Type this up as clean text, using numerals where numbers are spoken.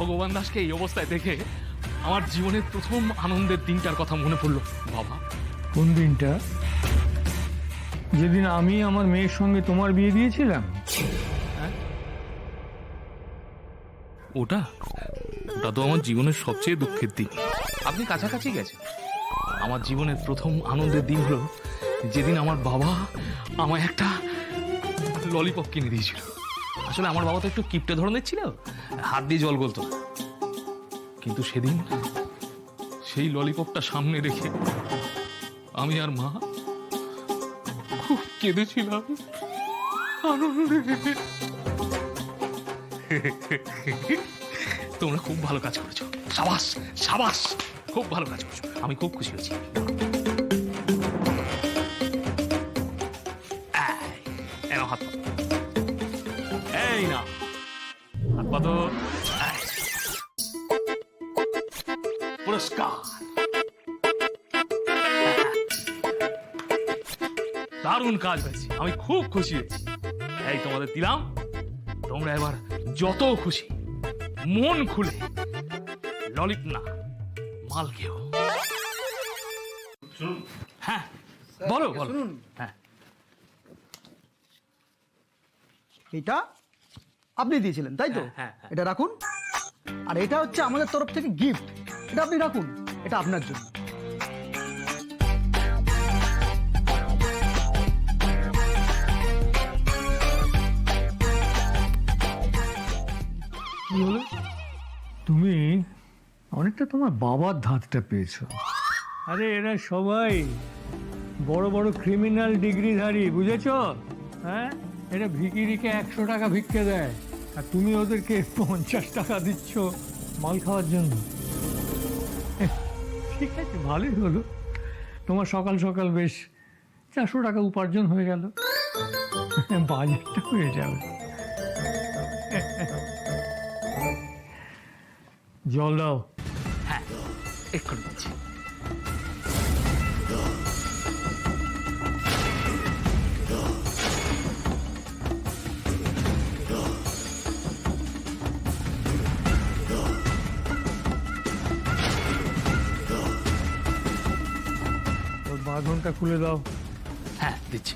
ভগবান দাসকে এই অবস্থায় দেখে আমার জীবনের প্রথম আনন্দের দিনটার কথা মনে পড়লো বাবা। কোন দিনটা? যেদিন আমি আমার মেয়ের সঙ্গে তোমার বিয়ে দিয়েছিলাম? ওটা ওটা তো আমার জীবনের সবচেয়ে দুঃখের দিন। আপনি কাছাকাছি গেছেন। আমার জীবনের প্রথম আনন্দের দিন হলো যেদিন আমার বাবা আমায় একটা ললিপপ কিনে দিয়েছিল। আসলে আমার বাবা তো একটু কিপটে ধরনের ছিল, হাত দিয়ে জল গলতো না। কিন্তু সেদিন সেই ললিপপটা সামনে রেখে আমি আর মা খুব কেঁদেছিলাম আনন্দে। তোমরা খুব ভালো কাজ করেছো, সাবাস সাবাস, খুব ভালো কাজ করেছো, আমি খুব খুশি হয়েছি। হাত পা, এই না হাত পা তো। পুরস্কার দারুণ কাজ হয়েছে, আমি খুব খুশি হয়েছি। এই তোমাদের দিলাম, তোমরা এবার যত খুশি মন খুলে ললিপ না মাল খেও। হ্যাঁ বলো বলো। হ্যাঁ এটা আপনি দিয়েছিলেন তাই তো? হ্যাঁ, হ্যাঁ। এটা রাখুন। আর এটা হচ্ছে আমাদের তরফ থেকে গিফট, এটা আপনি রাখুন, এটা আপনার জন্য। কি হলো? তুমি অনেকটা তোমার বাবার ধাতটা পেয়েছো। আরে এরা সবাই বড় বড় ক্রিমিনাল ডিগ্রিধারী, বুঝেছ? হ্যাঁ, এরা ভিখিরিকে 100 টাকা ভিক্ষে দেয়, আর তুমি ওদেরকে 50 টাকা দিচ্ছ মাল খাওয়ার জন্য। ঠিক আছে, ভালোই হলো, তোমার সকাল সকাল বেশ 400 টাকা উপার্জন হয়ে গেল, বাজারটা হয়ে যাবে। জল দাও। হ্যাঁ এক্ষুনি দিচ্ছি। ওর বাঁধনটা খুলে দাও। হ্যাঁ দিচ্ছি।